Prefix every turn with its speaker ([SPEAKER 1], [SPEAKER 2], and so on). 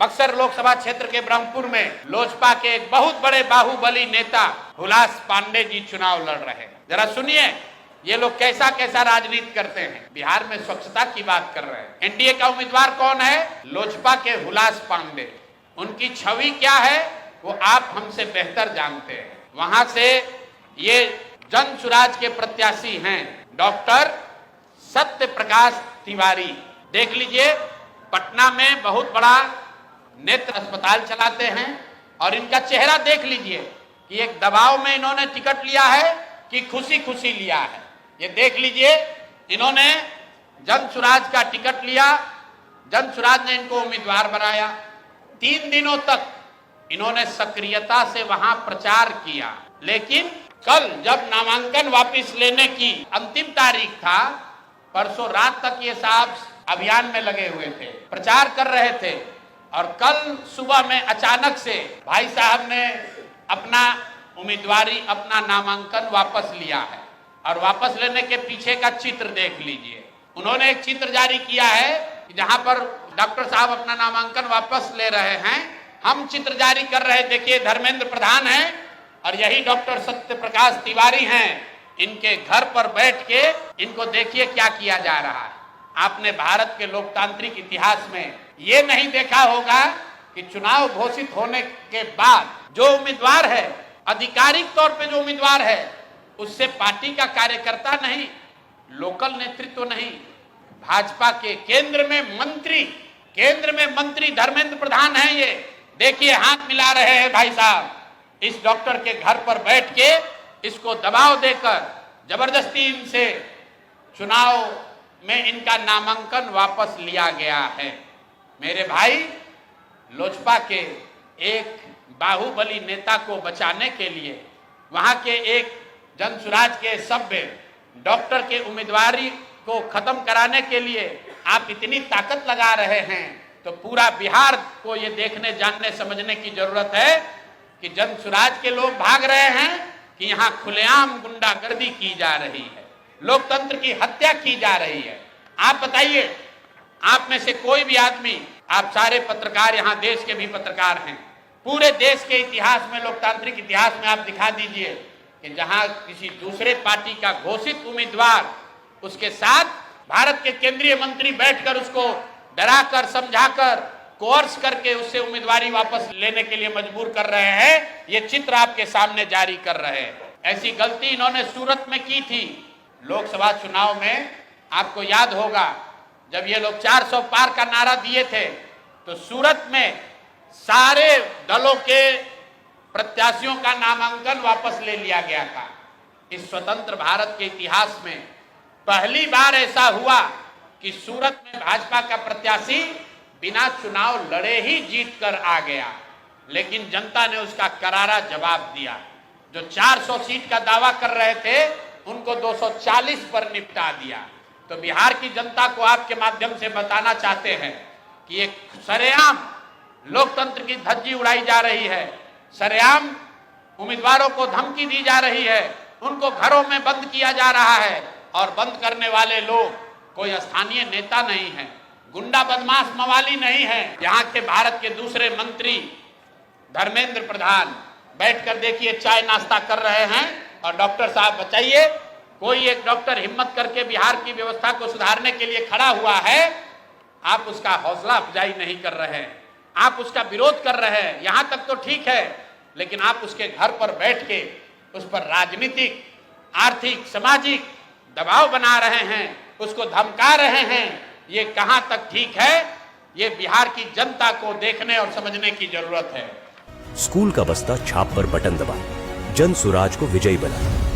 [SPEAKER 1] बक्सर लोकसभा क्षेत्र के ब्रह्मपुर में लोजपा के एक बहुत बड़े बाहुबली नेता हुलास पांडे जी चुनाव लड़ रहे हैं। जरा सुनिए ये लोग कैसा कैसा राजनीति करते हैं। बिहार में स्वच्छता की बात कर रहे हैं। एनडीए का उम्मीदवार कौन है? लोजपा के हुलास पांडे। उनकी छवि क्या है वो आप हमसे बेहतर जानते हैं। वहां से ये जन सुराज के प्रत्याशी हैं डॉक्टर सत्य प्रकाश तिवारी। देख लीजिए पटना में बहुत बड़ा नेत्र अस्पताल चलाते हैं और इनका चेहरा देख लीजिए कि एक दबाव में इन्होंने टिकट लिया है कि खुशी खुशी लिया है। ये देख लीजिए इन्होंने जन सुराज का टिकट लिया, जन सुराज ने इनको उम्मीदवार बनाया। 3 दिनों तक इन्होंने सक्रियता से वहां प्रचार किया, लेकिन कल जब नामांकन वापस लेने की अंतिम तारीख था, परसों रात तक ये साहब अभियान में लगे हुए थे, प्रचार कर रहे थे और कल सुबह में अचानक से भाई साहब ने अपना उम्मीदवारी, अपना नामांकन वापस लिया है। और वापस लेने के पीछे का चित्र देख लीजिए। उन्होंने एक चित्र जारी किया है जहां पर डॉक्टर साहब अपना नामांकन वापस ले रहे हैं। हम चित्र जारी कर रहे हैं। देखिए धर्मेंद्र प्रधान हैं और यही डॉक्टर सत्य प्रकाश तिवारी हैं। इनके घर पर बैठ के इनको देखिए क्या किया जा रहा है। आपने भारत के लोकतांत्रिक इतिहास में ये नहीं देखा होगा कि चुनाव घोषित होने के बाद जो उम्मीदवार है, आधिकारिक तौर पे जो उम्मीदवार है, उससे पार्टी का कार्यकर्ता नहीं, लोकल नेतृत्व नहीं, भाजपा के केंद्र में मंत्री धर्मेंद्र प्रधान हैं। ये देखिए हाथ मिला रहे हैं भाई साहब। इस डॉक्टर के घर पर बैठ के इसको दबाव देकर जबरदस्ती इनसे चुनाव में इनका नामांकन वापस लिया गया है। मेरे भाई, लोजपा के एक बाहुबली नेता को बचाने के लिए, वहां के एक जनसुराज के सभ्य डॉक्टर के उम्मीदवारी को खत्म कराने के लिए आप इतनी ताकत लगा रहे हैं, तो पूरा बिहार को ये देखने, जानने, समझने की जरूरत है कि जनसुराज के लोग भाग रहे हैं कि यहाँ खुलेआम गुंडागर्दी की जा रही है, लोकतंत्र की हत्या की जा रही है। आप बताइए, आप में से कोई भी आदमी, आप सारे पत्रकार, यहाँ देश के भी पत्रकार हैं, पूरे देश के इतिहास में, लोकतांत्रिक इतिहास में आप दिखा दीजिए कि जहां किसी दूसरे पार्टी का घोषित उम्मीदवार, उसके साथ भारत के केंद्रीय मंत्री बैठकर उसको डराकर, समझाकर, कोर्स करके उससे उम्मीदवारी वापस लेने के लिए मजबूर कर रहे हैं। ये चित्र आपके सामने जारी कर रहे हैं। ऐसी गलती इन्होंने सूरत में की थी लोकसभा चुनाव में। आपको याद होगा जब ये लोग 400 पार का नारा दिए थे तो सूरत में सारे दलों के प्रत्याशियों का नामांकन वापस ले लिया गया था। इस स्वतंत्र भारत के इतिहास में पहली बार ऐसा हुआ कि सूरत में भाजपा का प्रत्याशी बिना चुनाव लड़े ही जीत कर आ गया, लेकिन जनता ने उसका करारा जवाब दिया। जो 400 सीट का दावा कर रहे थे उनको 240 पर निपटा दिया। तो बिहार की जनता को आपके माध्यम से बताना चाहते हैं कि एक सरेआम लोकतंत्र की धज्जी उड़ाई जा रही है, सरेआम उम्मीदवारों को धमकी दी जा रही है, उनको घरों में बंद किया जा रहा है। और बंद करने वाले लोग कोई स्थानीय नेता नहीं है, गुंडा बदमाश मवाली नहीं है। यहाँ के भारत के दूसरे मंत्री धर्मेंद्र प्रधान बैठकर देखिए चाय नाश्ता कर रहे हैं। और डॉक्टर साहब बताइए, कोई एक डॉक्टर हिम्मत करके बिहार की व्यवस्था को सुधारने के लिए खड़ा हुआ है, आप उसका हौसला अफजाई नहीं कर रहे हैं, आप उसका विरोध कर रहे हैं। यहाँ तक तो ठीक है, लेकिन आप उसके घर पर बैठ के उस पर राजनीतिक, आर्थिक, सामाजिक दबाव बना रहे हैं, उसको धमका रहे हैं। ये कहां तक ठीक है? ये बिहार की जनता को देखने और समझने की जरूरत है।
[SPEAKER 2] स्कूल का बस्ता छाप पर बटन दबाएं, जन सुराज को विजयी बनाएं।